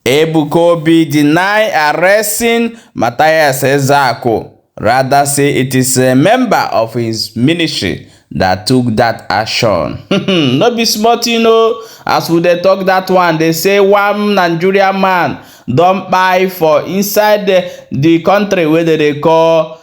Ebuka deny arresting Mathias Ezeaku. Rather say it is a member of his ministry that took that action. No be smart, you know. As we dey talk that one, they say one Nigerian man don't buy for inside the country where they call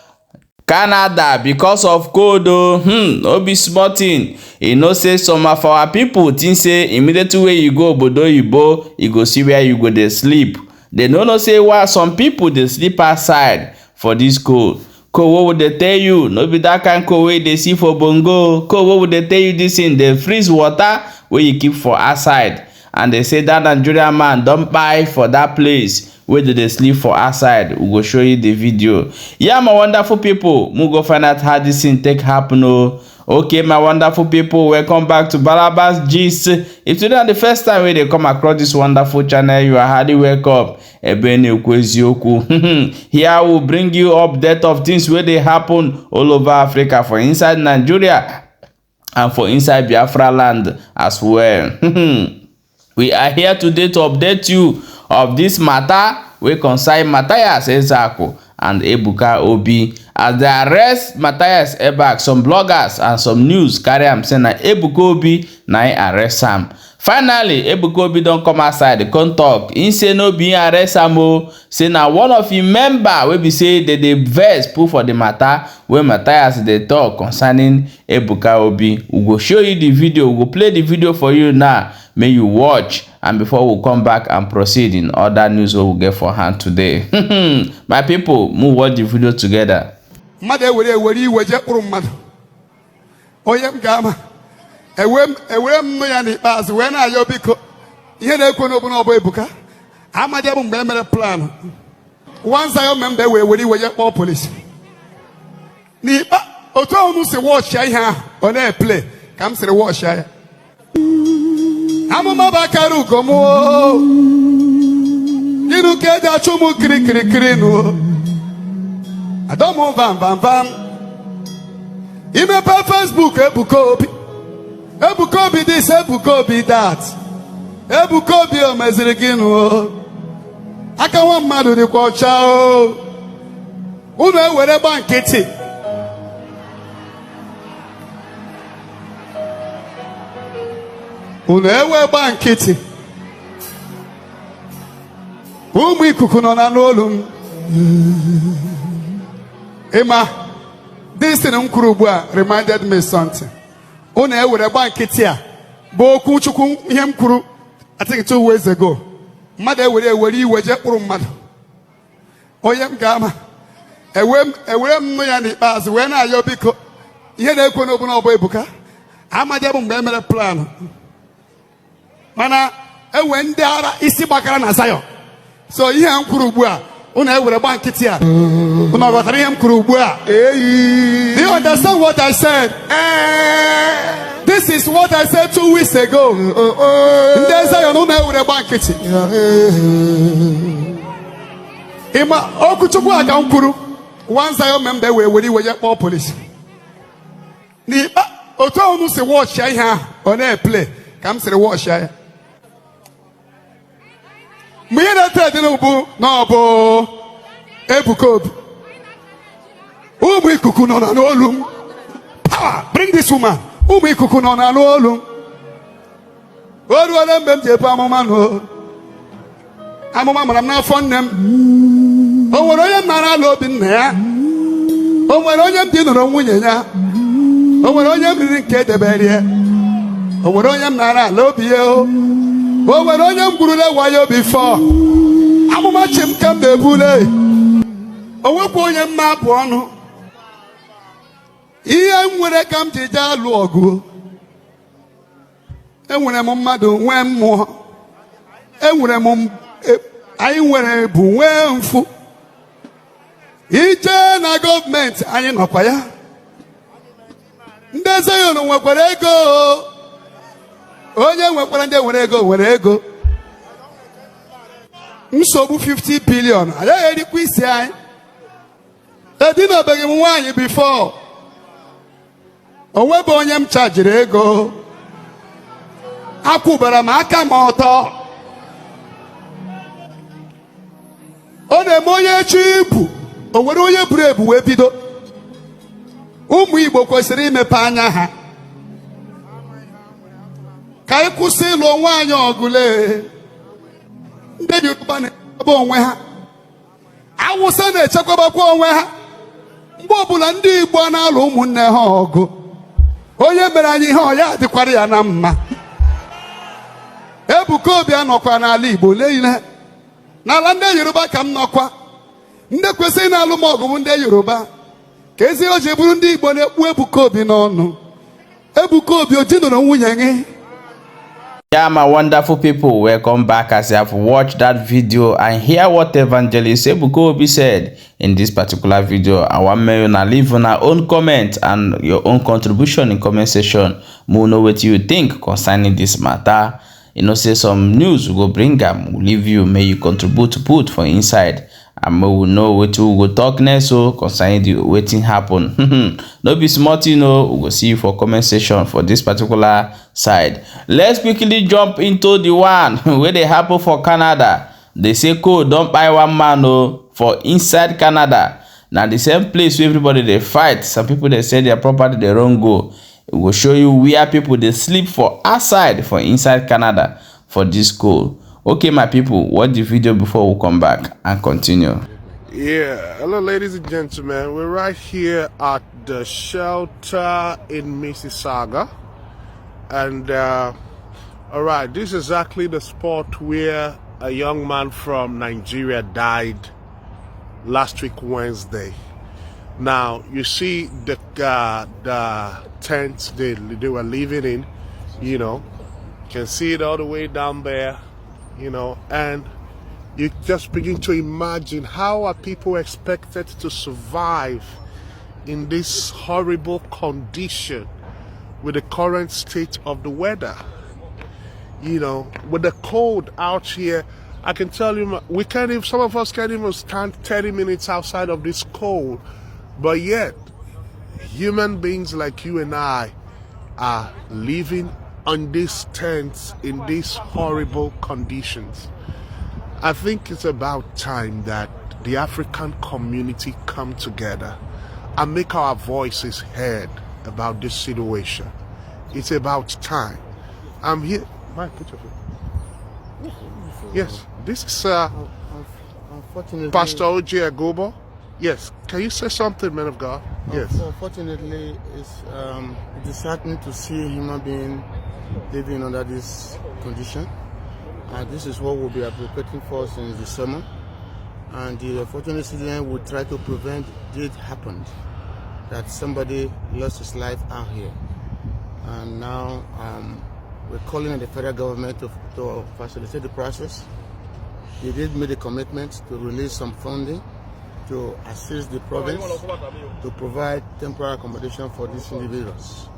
Canada because of code. No be smart thing. You know, say some of our people think say immediately where you go obodo oyibo, you go see where you go dey sleep. They no know say why some people they sleep outside for this cold. Cold, what would they tell you? No be that kind cold way they see for bongo. Cold, what would they tell you this in? They freeze water where you keep for outside. And they say that Nigerian man don't buy for that place where they sleep for outside. We go show you the video. Yeah, my wonderful people, we go find out how this thing take happen. Okay, my wonderful people, welcome back to Balabas Gist. If today is the first time where they come across this wonderful channel, you are highly welcome. Ezeaku. Here we'll bring you update of things where they happen all over Africa, for inside Nigeria and for inside Biafra land as well. We are here today to update you of this matter we concern Mathias Ezeaku and Ebuka Obi. As they arrest Mathias Ezeaku, some bloggers and some news carry am say na Ebuka Obi na arrest am. Finally, Ebuka Obi don't come outside, come talk. He say no be arrest am o. Say na one of him member wey be say they vex put for the matter when Mathias they talk concerning Ebuka Obi. We go show you the video. We go play the video for you now. May you watch, and before we come back and proceed in other news we will get for hand today. My people, we watch the video together. Mother, we just mad. Oyem gama. Ewem no yani bas when I yobiko. Here they kono bono Ebuka. Amade bum be plan. Once I remember we just call police. Ni oto onu se watch ya on air play. Come say watch ya. Amuma bakaru komo. Yinu keja chumu kiri no. Adomo vam. Ime pa Facebook Ebuka Obi. Ebuka Obi this, Ebuka Obi that. Ebuka Obi o meziriginu. Aka wa mmadu ni kwa cha o. Unu ewere banketi. Unu ewe banketi. Umu ikuku no na n'olu. Emma, this thing reminded me something. Unu ewere banketi a. Bo kuchukwu ihe mkuru. I think 2 weeks ago. Mmadụ ewere iwe je kpụrụ mmadụ. Onye m ga-ama. Ewere m nụ ya n'ikpeazụ wee na-ayọ biko. Ihe na-ekwe n'obu n'ọbụ Ebuka. Amaje bụ mgbe emere plan. Mana ewe ndị ara isi gbakara na Zion. So ihe m kwuru ugbu a, unu ewere gba nkịtị a. Unu ghọtara ihe m kwuru ugbu a. Do you understand what I said? This is what I said 2 weeks ago. Ndị Zion unu ewere gba nkịtị. Ịma okwuchukwu a ka m kwuru. One Zion member were iwe je kpọọ police. N'ikpa otu unu si watch ya ihe ahụ ọ na-play ka m siri watch ya. Mwenye na-ete n'ubu n'ọbụ Ebuka Obi. Ụmụ ikuku nọ n'olu m. Power, bring this woman. Ụmụ ikuku nọ n'olu m. O ruola mgbe m ji ebu amụma n'o. Amụma mara m n'afọ nne m. O nwere onye m nara ala obi nna ya. O nwere onye m dinụrụ nwunye ya. O nwere onye m riri nke edebere ya. O nwere onye m nara ala obi ya o. O nwere onye m gwurule wayo before. Amụma chi m ka m na-ebule. O nwekwa onye m na-apụ ọnụ. Ihe m nwere ka m ji jee alụ ọgụ. Enwere m mmadụ nwee mmụọ. Enwere m anyị nwere bụ nwee mfu. Ije na gọọmenti anyị nọkwa ya. Ndị Zion nwekwara ego. Onye nwekwara ndị nwere ego. Nsogbu 50 billion. Ayaghị erikwa isi anyị. Edinobeghị m nwaanyị before. O nwebe onye m chajiri ego. Akwụbara m aka m ọtọ. na-eme onye chi ibu o were onye buru ebu wee bido. Ụmụ Igbo kwesịrị imepe anya ha ka anyị kwụsị ịlụ onwe anyị ọgụle. Ndị Yoruba na-echekwa onwe ha, Awụsa na-echekwabakwa onwe ha. Mgbe ọbụla ndị Igbo na-alụ ụmụnne ha ọgụ, onye mere anyị ihe ọya dịkwara ya na mma. Ebuka obi anọkwa n'ala Igbo leile, n'ala ndị Yoruba ka m nọkwa. Ndị kwesịrị na-alụ m ọgụ bụ ndị Yoruba. Ka ezi o ji bụrụ ndị Igbo na-ekpu Ebuka obi n'ọnụ. Ebuka obi ojinụrụ nwunye gị. Yeah, my wonderful people, welcome back as you have watched that video and hear what Evangelist Ebuka Obi said in this particular video. I want you to leave on our own comment and your own contribution in comment section. More know what you think concerning this matter. You know, say some news we go bring them, we'll leave you, may you contribute to put for inside. And we will know what we go talk next so concerning the waiting happen. No be smart, you know. We will see you for comment section for this particular side. Let's quickly jump into the one where they happen for Canada. They say code don't buy one man for inside Canada. Now the same place where everybody they fight. Some people they say their property they don't go. We will show you where people they sleep for outside for inside Canada for this code. Okay, my people, watch the video before we come back and continue. Yeah, hello ladies and gentlemen. We're right here at the shelter in Mississauga. And all right, this is exactly the spot where a young man from Nigeria died last week Wednesday. Now, you see the tent they were living in, you know. You can see it all the way down there. You know, and you just begin to imagine how are people expected to survive in this horrible condition with the current state of the weather. You know, with the cold out here, I can tell you, we can't even, some of us can't even stand 30 minutes outside of this cold, but yet human beings like you and I are living on these tents in these horrible conditions. I think it's about time that the African community come together and make our voices heard about this situation. It's about time. I'm here. Mike, put your foot. Yes, this is unfortunately, Pastor O.J. Agobo. Yes, can you say something, man of God? Yes. Unfortunately, it's disheartening to see human being living under this condition, and this is what we'll be advocating for since the summer. And the unfortunate incident will try to prevent it happened, that somebody lost his life out here. And now we're calling on the federal government to facilitate the process. They did make a commitment to release some funding to assist the province to provide temporary accommodation for these individuals.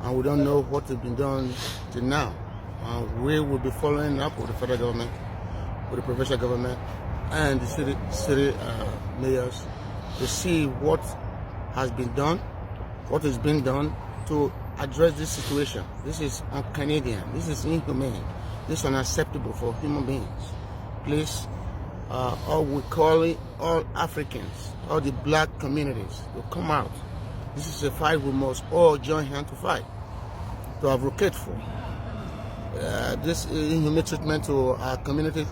And we don't know what has been done till now. We will be following up with the federal government, with the provincial government, and the city mayors to see what has been done, what is being done to address this situation. This is un-Canadian, this is inhumane, this is unacceptable for human beings. Please, all we call it, all Africans, all the black communities will come out. This is a fight we must all join hands to fight, to advocate for. This inhumane treatment to our community,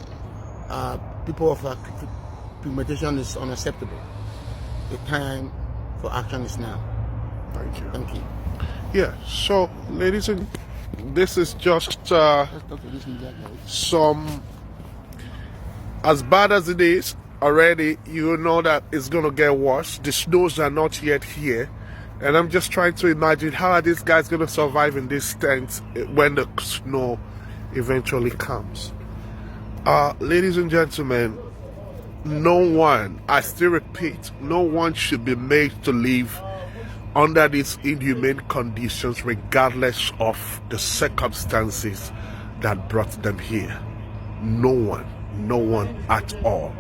people of our pigmentation is unacceptable. The time for action is now. Thank you. Thank you. Yeah, so ladies and this is just some, as bad as it is already, you know that it's going to get worse. The snows are not yet here. And I'm just trying to imagine how are these guys going to survive in this tent when the snow eventually comes. Ladies and gentlemen, no one, I still repeat, no one should be made to live under these inhumane conditions regardless of the circumstances that brought them here. No one at all.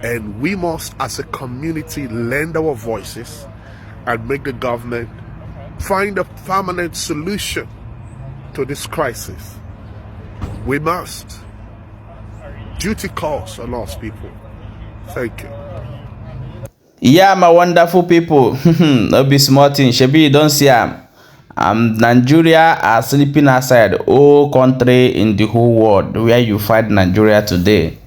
And we must as a community lend our voices and make the government find a permanent solution to this crisis. We must. Duty calls on us, people. Thank you. Yeah, my wonderful people. No be small thing. Shebi, you don't see Nigeria are sleeping aside all country in the whole world where you find Nigeria today.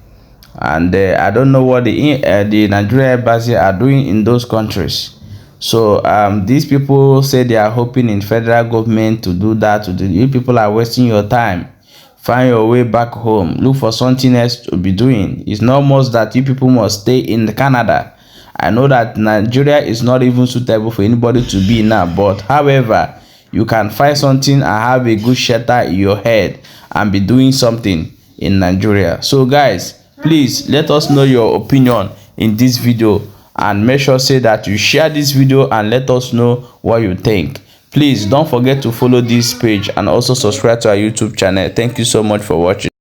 And I don't know what the Nigeria embassy are doing in those countries. So these people say they are hoping in federal government to do that. You people are wasting your time. Find your way back home. Look for something else to be doing. It's not much that you people must stay in Canada. I know that Nigeria is not even suitable for anybody to be now, but however, you can find something and have a good shelter in your head and be doing something in Nigeria. So guys, please let us know your opinion in this video, and make sure say that you share this video and let us know what you think. Please don't forget to follow this page and also subscribe to our YouTube channel. Thank you so much for watching.